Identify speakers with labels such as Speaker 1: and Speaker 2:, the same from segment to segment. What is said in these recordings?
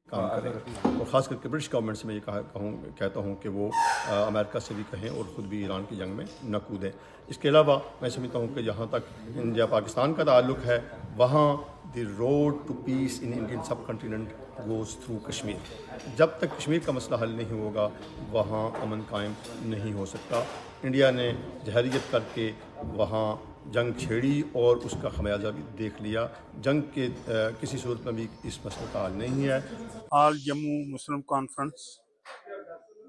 Speaker 1: کام کریں، اور خاص کر کے برٹش گورنمنٹ سے میں یہ کہتا ہوں کہ وہ امریکہ سے بھی کہیں اور خود بھی ایران کی جنگ میں نہ کودیں۔ اس کے علاوہ میں سمجھتا ہوں کہ جہاں تک انڈیا پاکستان کا تعلق ہے، وہاں the road to peace in Indian subcontinent goes through Kashmir. جب تک کشمیر کا مسئلہ حل نہیں ہوگا وہاں امن قائم نہیں ہو سکتا۔ انڈیا نے جہریت کر کے وہاں جنگ چھیڑی اور اس کا خمیازہ بھی دیکھ لیا۔ جنگ کے کسی صورت میں بھی اس مسئلے کا حل نہیں ہے۔
Speaker 2: آل جموں مسلم کانفرنس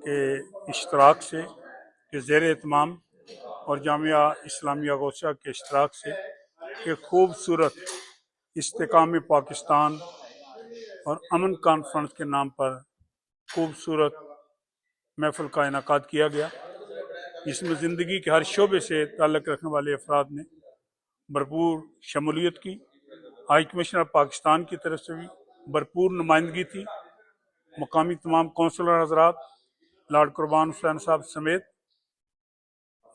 Speaker 2: کے اشتراک سے کے زیر اہتمام اور جامعہ اسلامیہ غوثیہ کے اشتراک سے ایک خوبصورت استحکام پاکستان اور امن کانفرنس کے نام پر خوبصورت محفل کا انعقاد کیا گیا، جس میں زندگی کے ہر شعبے سے تعلق رکھنے والے افراد نے بھرپور شمولیت کی۔ ہائی کمشنر پاکستان کی طرف سے بھی بھرپور نمائندگی تھی۔ مقامی تمام کونسلر حضرات، لارڈ قربان حسین صاحب سمیت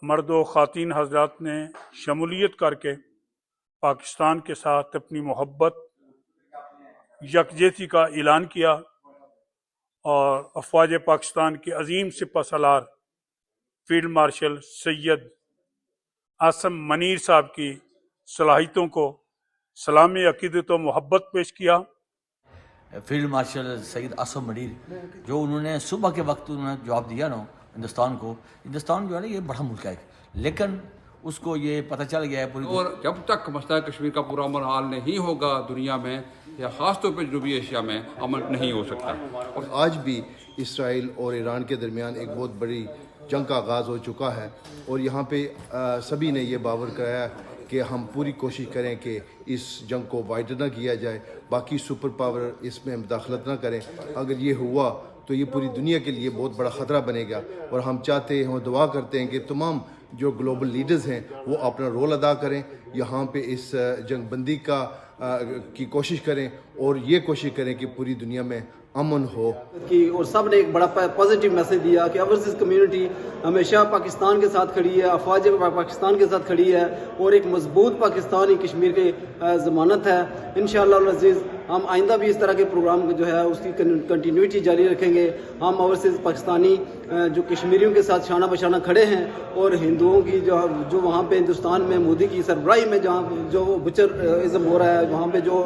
Speaker 2: مرد و خواتین حضرات نے شمولیت کر کے پاکستان کے ساتھ اپنی محبت یکجہتی کا اعلان کیا، اور افواج پاکستان کے عظیم سپہ سالار فیلڈ مارشل سید عاصم منیر صاحب کی صلاحیتوں کو سلام عقیدت و محبت پیش کیا۔
Speaker 3: فیلڈ مارشل سید عاصم منیر جو انہوں نے صبح کے وقت انہوں نے جواب دیا نا ہندوستان کو، ہندوستان جو ہے نا یہ بڑا ملک ہے، لیکن اس کو یہ پتہ چل گیا ہے پوری،
Speaker 4: اور جب تک مسئلہ کشمیر کا پورا امن حال نہیں ہوگا دنیا میں یا خاص طور پہ جنوبی ایشیا میں امن نہیں ہو سکتا۔
Speaker 5: اور آج بھی اسرائیل اور ایران کے درمیان ایک بہت بڑی جنگ کا آغاز ہو چکا ہے، اور یہاں پہ سبھی نے یہ باور کرایا کہ ہم پوری کوشش کریں کہ اس جنگ کو وائڈ نہ کیا جائے، باقی سپر پاور اس میں مداخلت نہ کریں۔ اگر یہ ہوا تو یہ پوری دنیا کے لیے بہت بڑا خطرہ بنے گا، اور ہم چاہتے ہیں، ہم دعا کرتے ہیں کہ تمام جو گلوبل لیڈرز ہیں وہ اپنا رول ادا کریں، یہاں پہ اس جنگ بندی کی کوشش کریں، اور یہ کوشش کریں کہ پوری دنیا میں امن ہو۔
Speaker 6: اور سب نے ایک بڑا پازیٹیو میسج دیا کہ اوورسیز کمیونٹی ہمیشہ پاکستان کے ساتھ کھڑی ہے، افواج پاکستان کے ساتھ کھڑی ہے، اور ایک مضبوط پاکستان ہی کشمیر کی ضمانت ہے۔ انشاءاللہ العزیز ہم آئندہ بھی اس طرح کے پروگرام جو ہے اس کی کنٹینیوٹی جاری رکھیں گے۔ ہم اوورسیز پاکستانی جو کشمیریوں کے ساتھ شانہ بشانہ کھڑے ہیں، اور ہندوؤں کی جو وہاں پہ ہندوستان میں مودی کی سربراہی میں جہاں جو بچرازم ہو رہا ہے، وہاں پہ جو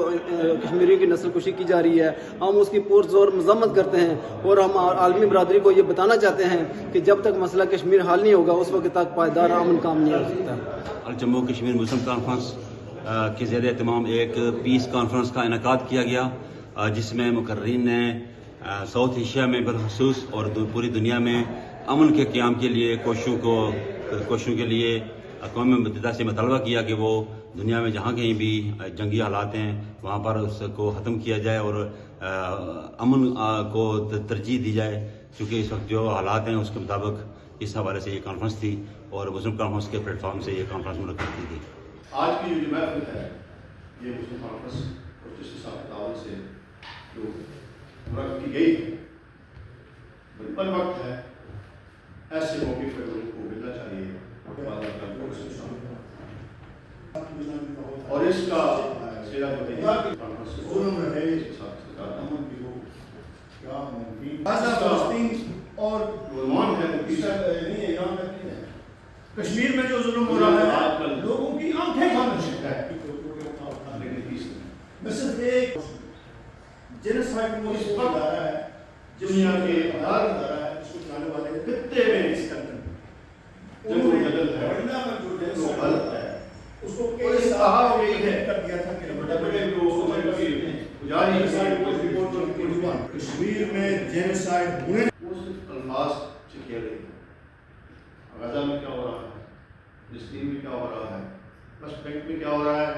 Speaker 6: کشمیریوں کی نسل کشی کی جا رہی ہے، ہم اس کی پرزور مذمت کرتے ہیں، اور ہم عالمی برادری کو یہ بتانا چاہتے ہیں کہ جب تک مسئلہ کشمیر حل نہیں ہوگا اس وقت تک پائیدار امن کام نہیں ہو سکتا۔
Speaker 7: جموں کشمیر مسلم کانفرنس کے زیر اہتمام ایک پیس کانفرنس کا انعقاد کیا گیا، جس میں مقررین نے ساؤتھ ایشیا میں بالخصوص اور پوری دنیا میں امن کے قیام کے لیے کوششوں کے لیے اقوام متحدہ سے مطالبہ کیا کہ وہ دنیا میں جہاں کہیں بھی جنگی حالات ہیں وہاں پر اس کو ختم کیا جائے اور امن کو ترجیح دی جائے، کیونکہ اس وقت جو حالات ہیں اس کے مطابق اس حوالے سے یہ کانفرنس تھی، اور مسلم کانفرنس کے پلیٹ فارم سے یہ کانفرنس منعقد کی گئی۔
Speaker 1: آج کی جو محفل ہے یہ مسلم کانفرنس اور جس حساب کتاب سے جو منعقد کی گئی ہے، بالکل وقت ہے ایسے موقع پر لوگوں کو ملنا چاہیے، اور اس کا سیرا اور
Speaker 8: کشمیر میں جو ظلم ہو رہا ہے لوگوں کی آنکھیں خاموش ہے۔ میں صرف ایک جینوسائیڈ کو اس وقت آ رہا ہے،
Speaker 1: دنیا کے
Speaker 8: ادارہ ہے اس کو چلانے والے
Speaker 1: خطے میں اس
Speaker 8: انہوں نے بڑھنا میں جو جینوسائیڈ ہے اس کو کئی کہا کر دیا تھا کہ کشمیر میں جینوسائیڈ ہونے
Speaker 1: الفاظ سے کھیل رہی ہے۔ غزہ میں کیا ہو رہا ہے، فلسطین میں کیا ہو رہا ہے، ویسٹ بینک میں کیا ہو رہا ہے،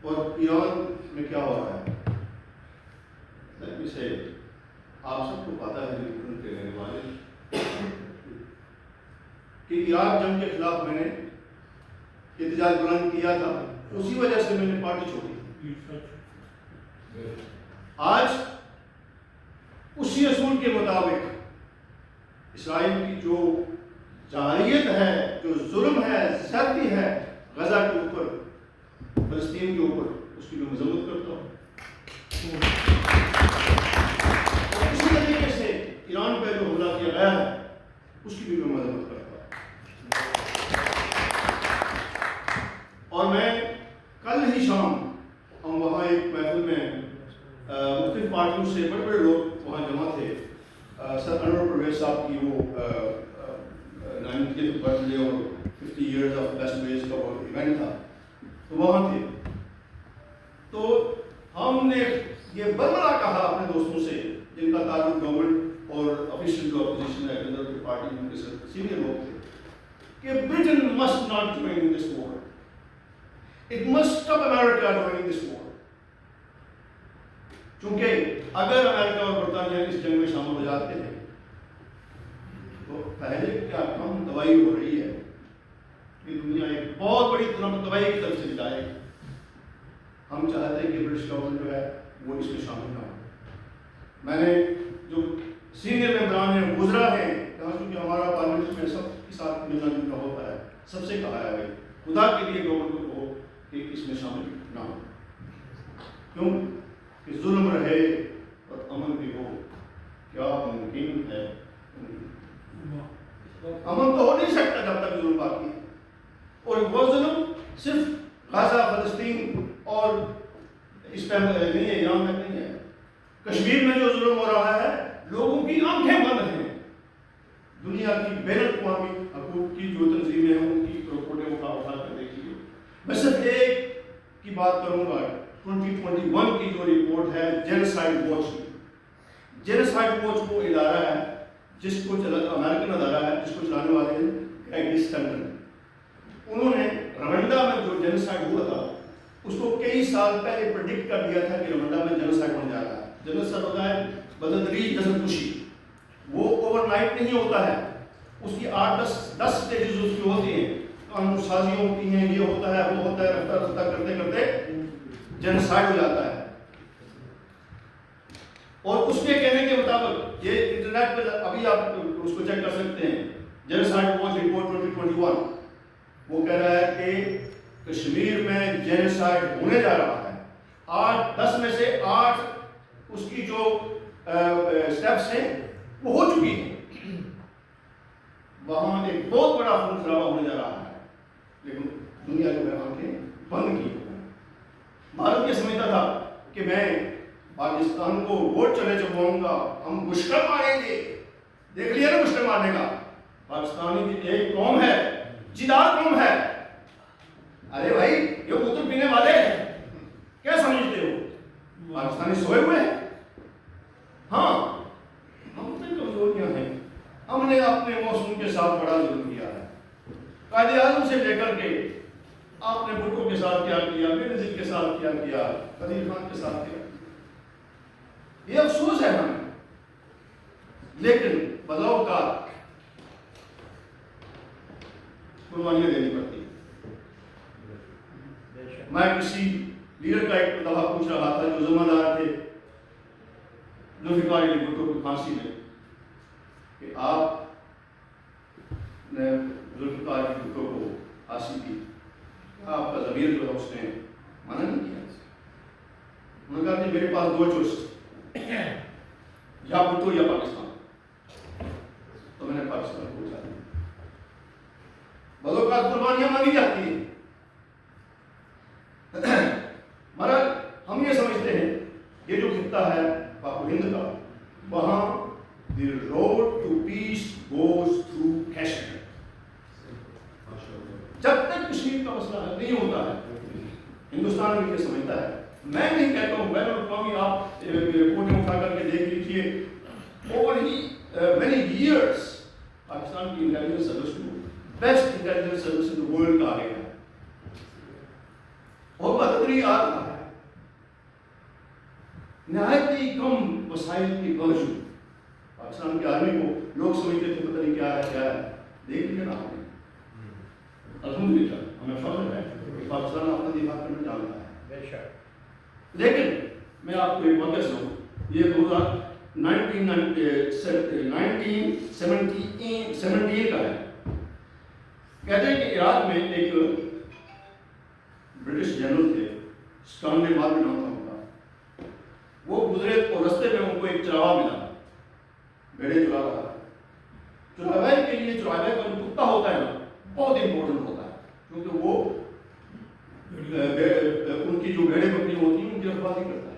Speaker 1: اور ایران میں کیا ہو رہا ہے۔ سے آپ سب کو پتا ہے کے رہنے والے کہ عراق جنگ کے خلاف میں نے احتجاج بلند کیا تھا، اسی وجہ سے میں نے پارٹی چھوڑی۔ آج اسی اصول کے مطابق اسرائیل کی جو جارحیت ہے، جو ظلم ہے، زیادتی ہے غزہ کے اوپر، فلسطین کے اوپر، اس کی میں مذمت کرتا ہوں۔ مختلف پارٹیوں سے بڑے بڑے لوگ وہاں جمع تھے. سر انور پرویز صاحب کی وہ 90th برتھ ڈے اور 50 ایئرز آف بیسٹ ویز کا وہ ایونٹ تھا, تو وہاں تھے. تو ہم نے یہ بربرا کہا اپنے دوستوں سے جن کا تعلق گورنمنٹ اور آفیشیل جو اپوزیشن ہے کنزرویٹو پارٹی ان کے سینئر لوگ تھے کہ Britain must not join this war, it must stop America joining this war. چونکہ اگر امریکہ اور برطانیہ اس جنگ میں شامل ہو جاتے ہیں تو پہلے کیا کم تباہی ہو رہی ہے کہ دنیا ایک بہت بڑی تباہی کی طرف سے جائے. ہم چاہتے ہیں کہ برٹش گورنمنٹ جو ہے وہ اس میں شامل نہ ہو. میں نے جو سینئر ممبران ہیں وزراء ہیں, کیونکہ ہمارا پارلیمنٹ میں سب کے ساتھ ملنا جلنا ہوتا ہے, سب سے کہا ہے بھائی خدا کے لیے گورنمنٹ کو کہ اس میں شامل نہ ہو. کیوں کہ ظلم رہے اور امن بھی ہو, کیا ممکن ہے؟ امن تو ہو نہیں سکتا جب تک ظلم باقی ہے. اور وہ ظلم صرف غزہ, فلسطین اور اس پہ نہیں ہے, ایران تک نہیں ہے. کشمیر میں جو ظلم ہو رہا ہے لوگوں کی آنکھیں بند ہیں. دنیا کی بین الاقوامی حقوق کی جو تنظیمیں ہیں ان کی رپورٹیں اٹھا کر دیکھیے. میں صرف ایک کی بات کروں گا, 2021 کی جو رپورٹ ہے جینوسائیڈ واچ کی. جینوسائیڈ واچ وہ ادارہ ہے جس کو امریکن ادارہ ہے جس کو چلانے والے ہیں گریگ اسٹنٹن. انہوں نے روانڈا میں جو جینوسائیڈ ہوا تھا اس کو کئی سال پہلے پریڈکٹ کر دیا تھا کہ روانڈا میں جینوسائیڈ ہونے جا رہا ہے. جینوسائیڈ ہوتا ہے بتدریج نسل کشی, وہ اوور نائٹ نہیں ہوتا ہے, اس کی 8-10 سٹیجز اس کی ہوتی ہیں, قانون سازیاں ہوتی ہیں, یہ ہوتا ہے وہ ہوتا ہے, رفتہ رفتہ کرتے کرتے جینوسائیڈ ہو جاتا ہے. اور اس کے کہنے کے مطابق یہ انٹرنیٹ پہ ابھی آپ اس کو چیک کر سکتے ہیں, جینوسائیڈ واچ رپورٹ 2021 وہ کہہ رہا ہے کہ کشمیر میں جینوسائیڈ ہونے جا رہا ہے. 8-10 میں سے 8 اس کی جو سٹیپس ہیں وہ ہو چکی ہیں. وہاں ایک بہت بڑا خون خرابہ ہونے جا رہا ہے, لیکن دنیا جو ہے آنکھیں بند کی. بھارت یہ سمجھتا تھا کہ میں پاکستان کو ووٹ چلے چلواؤں گا, ہم مشکل ماریں گے. دیکھ لیا نا مشکل مارنے کا. پاکستانی کی ایک قوم ہے, جدار قوم ہے. ارے بھائی یہ پتر پینے والے ہیں, کیا سمجھتے ہو پاکستانی سوئے ہوئے ہیں؟ ہاں ہم سے کمزوریاں ہیں. ہم نے اپنے موسم کے ساتھ بڑا ظلم کیا ہے. قائد اعظم سے لے کر کے آپ نے بھٹو کے ساتھ کیا کیا, بے نظیر کے ساتھ کیا کیا, قدیر خان کے ساتھ کیا. یہ افسوس ہے ہمیں, لیکن بدلاؤ کا قربانیاں دینی پڑتی. میں کسی لیڈر کا ایک دفعہ پوچھ رہا تھا جو ذمہ دار تھے ذوالفقار علی بھٹو کی پھانسی میں کہ آپ نے ذوالفقار علی بھٹو کو پھانسی دی, آپ کا ضمیر جو ہے اس نے منع نہیں کیا. انہوں نے کہا کہ میرے پاس 2 چوائس, یا بھٹو یا پاکستان. تو میں نے پاکستان کو بچا دیا. بعض اوقات قربانیاں مانگی جاتی ہیں. مہاراج ہم یہ سمجھتے ہیں یہ جو خطہ ہے پاک و ہند کا, وہاں the road to peace goes through Kashmir. جب تک کشمیر کا مسئلہ حل نہیں ہوتا ہے ہندوستان بھی یہ سمجھتا ہے. میں نہیں کہتا ہوں, بین الاقوامی آپ رپورٹیں اٹھا کر کے دیکھ لیجیے, اوور مینی ایئرس پاکستان کی انٹیلیجنس سروس کو بیسٹ انٹیلیجنس سروس ان دی ورلڈ کہا گیا ہے, اور بدتری آ رہا ہے. نہایت ہی کم وسائل کے باوجود پاکستان کی آرمی کو لوگ سمجھتے تھے پتہ نہیں کیا ہے کیا ہے. دیکھ لیا نا آپ نے, الحمدللہ ہمیں فخر ہے کہ پاکستان اپنا دفاع کرنا جانتا ہے. لیکن میں آپ کو ایک واقعہ سناؤں. یہ 1978 کا ہے. کہتے ہیں کہ عراق میں ایک برٹش جنرل تھے, اسٹانلے ماربل نام تھا ان کا. وہ گزرے اور رستے میں ان کو ایک چراغا ملا, بھیڑے چرا رہا ہے. چراغے کے لیے چراغے کا جو کتا ہوتا ہے نا بہت امپورٹنٹ ہوتا ہے, کیونکہ وہ ان کی جو بھیڑیں بکریاں ہوتی ہیں ان کی رکھوالی کرتا ہے.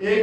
Speaker 1: 1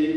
Speaker 1: 1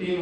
Speaker 1: 3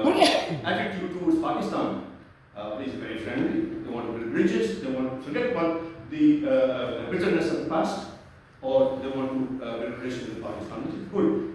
Speaker 1: attitude towards Pakistan is very friendly. They want to build bridges, they want to forget about the bitterness of the past, or they want to build relations with Pakistan, which is good.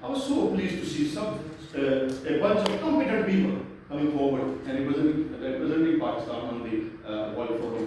Speaker 1: I was so pleased to see a bunch of competent people coming forward and representing Pakistan on the World Forum,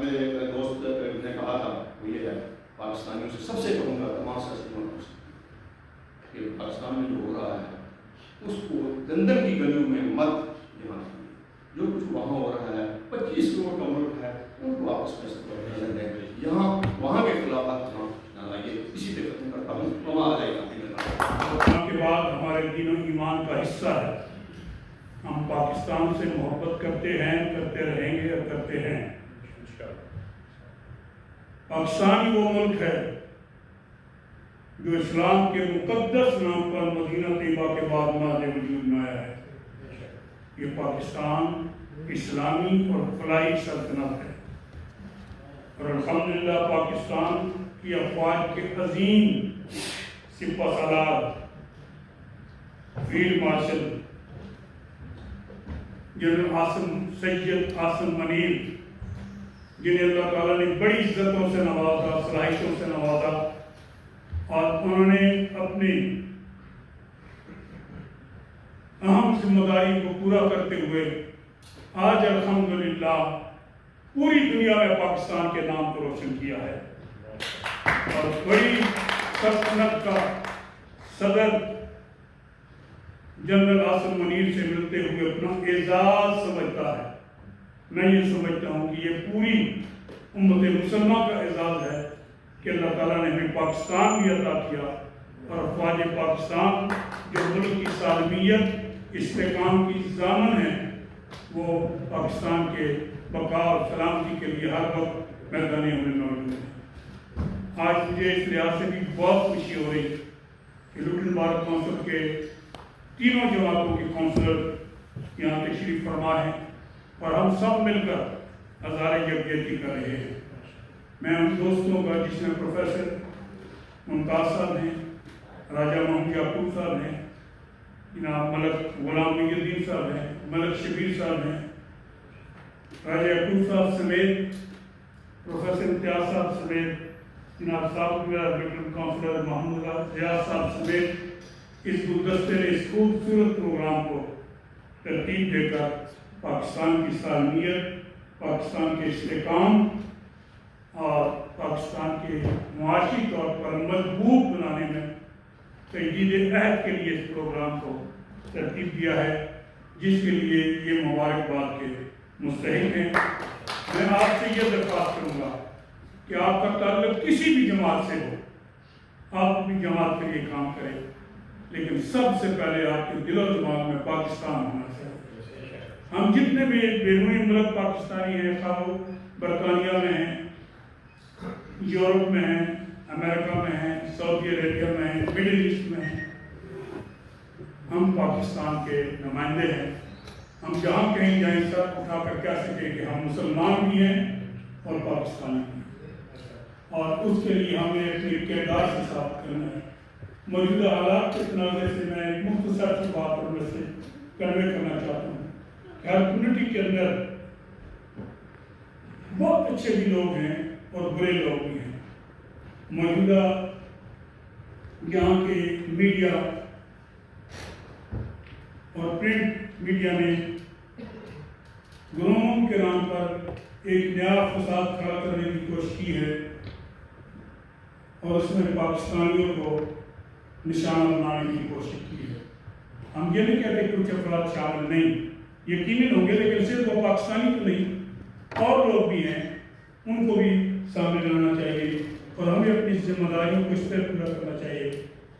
Speaker 1: میرے دوست نے کہا تھا وہ یہ ہے، پاکستانیوں سے سب سے کہوں گا، تمام سیاستدانوں سے، کہ پاکستان میں جو ہو رہا ہے اس کو لندن کی گلیوں میں مت جمع کیجیے. جو کچھ وہاں ہو رہا ہے 25 کروڑ کا ملک ہے، ان کو آپس میں نظر دیں، یہاں وہاں کے اختلافات نہ لائیے. اسی پہ ختم کرتا ہوں. وہاں آ جائے گا
Speaker 2: کے بعد ہمارے دین و ایمان کا حصہ ہے. ہم پاکستان سے محبت کرتے ہیں، کرتے رہیں گے اور کرتے ہیں. پاکستان وہ ملک ہے جو اسلام کے مقدس نام پر مدینہ طیبہ کے بعد ماض وجود میں آیا ہے. یہ پاکستان اسلامی اور فلاحی سلطنت ہے، اور الحمدللہ پاکستان کی افواج کے عظیم سپہ سالار field marshal general Syed Asim Munir, جنہیں اللہ تعالیٰ نے بڑی عزتوں سے نوازا، صلاحیتوں سے نوازا، اور انہوں نے اپنی اہم ذمہ داری کو پورا کرتے ہوئے آج الحمدللہ پوری دنیا میں پاکستان کے نام کو روشن کیا ہے. اور بڑی سلطنت کا صدر جنرل عاصم منیر سے ملتے ہوئے اپنا اعزاز سمجھتا ہے. میں یہ سمجھتا ہوں کہ یہ پوری امت مسلمہ کا اعزاز ہے کہ اللہ تعالیٰ نے ہمیں پاکستان بھی عطا کیا، اور افواج پاکستان جو ملک کی سالمیت استحکام کی ضامن ہے، وہ پاکستان کے بقا اور سلامتی کے لیے ہر وقت میدان عمل میں موجود ہے. آج مجھے اس لحاظ سے بھی بہت خوشی ہو رہی کہ لٹن بھارت کونسل کے تینوں جماعتوں کے کونسلر یہاں تشریف فرما ہیں، اور ہم سب مل کر ہزارے یکجہتی کر رہے ہیں. میں ان دوستوں کا، جس میں پروفیسر ممتاز صاحب ہیں، راجہ محمد یعقوب صاحب ہیں، جناب ملک غلام محی الدین صاحب ہیں، ملک شبیر صاحب ہیں، راجہ یعقوب صاحب سمیت، پروفیسر امتیاز صاحب سمیت، جناب صاحب لٹن کونسلر محمد ریاض صاحب سمیت اس گلدستے نے اس خوبصورت پروگرام کو ترتیب دے کر پاکستان کی سالمیت، پاکستان کے استحکام اور پاکستان کے معاشی طور پر مضبوط بنانے میں تجدید عہد کے لیے اس پروگرام کو ترتیب دیا ہے، جس کے لیے یہ مبارکباد کے مستحق ہیں. میں آپ سے یہ درخواست کروں گا کہ آپ کا تعلق کسی بھی جماعت سے ہو، آپ اپنی جماعت کے لیے کام کریں، لیکن سب سے پہلے آپ کے دل و دماغ میں پاکستان ہونا چاہیے. ہم جتنے بھی بیرونی ملک پاکستانی ہیں، خواہ برطانیہ میں ہیں، یورپ میں ہیں، امریکہ میں ہیں، سعودی عربیہ میں ہیں، مڈل ایسٹ میں ہیں، ہم پاکستان کے نمائندے ہیں. ہم جہاں کہیں جائیں سر اٹھا کر کہہ سکیں کہ ہم مسلمان بھی ہیں اور پاکستانی بھی ہیں، اور اس کے لیے ہمیں اپنے کردار سے ثابت کرنا ہے. موجودہ حالات کے تناظر سے میں ایک مختصر سی بات پر میں سے کنوے کرنا چاہتا ہوں کہ ہر کمیونٹی کے اندر بہت اچھے بھی لوگ ہیں اور برے لوگ بھی ہیں. موجودہ یہاں کے میڈیا اور پرنٹ میڈیا نے گروہوں کے نام پر ایک نیا فساد کھڑا کرنے کی کوشش کی ہے، اور اس میں پاکستانیوں کو نشانہ بنانے کی کوشش کی ہے. ہم یہ نہیں کہتے کہ کچھ افراد شامل نہیں، یقیناً ہوں گے، لیکن صرف وہ پاکستانی تو نہیں، اور لوگ بھی ہیں، ان کو بھی سامنے لانا چاہیے، اور ہمیں اپنی ذمہ داریوں کو اس طرح پورا کرنا چاہیے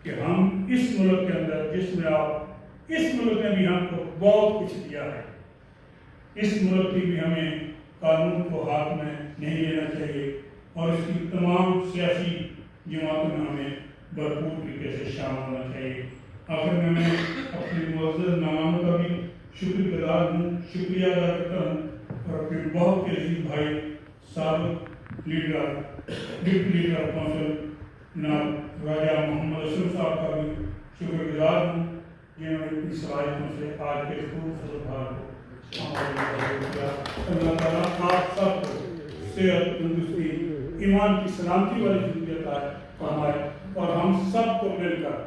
Speaker 2: کہ ہم اس ملک کے اندر، جس میں آپ اس ملک نے بھی ہم کو بہت کچھ دیا ہے، اس ملک کی بھی ہمیں قانون کو ہاتھ میں نہیں لینا چاہیے، اور اس کی تمام سیاسی جماعتوں میں ہمیں بھرپور طریقے سے شامل ہونا چاہیے. آخر میں اپنے معزز مہمانوں کا بھی شکر گزار ہوں، شکریہ ادا کرتا ہوں، اور اپنے بہت عزیز بھائی سابق لیڈر ڈپٹی لیڈر کونسل جناب راجہ محمد اسلم صاحب کا بھی شکر گزار ہوں، جنہوں نے اپنی صلاحیتوں سے آج کے خوبصورت بھار کو اللہ تعالیٰ آپ سب کو صحت، تندرستی، ایمان کی سلامتی والی زندگی عطا فرمائے، اور ہم سب کو مل کر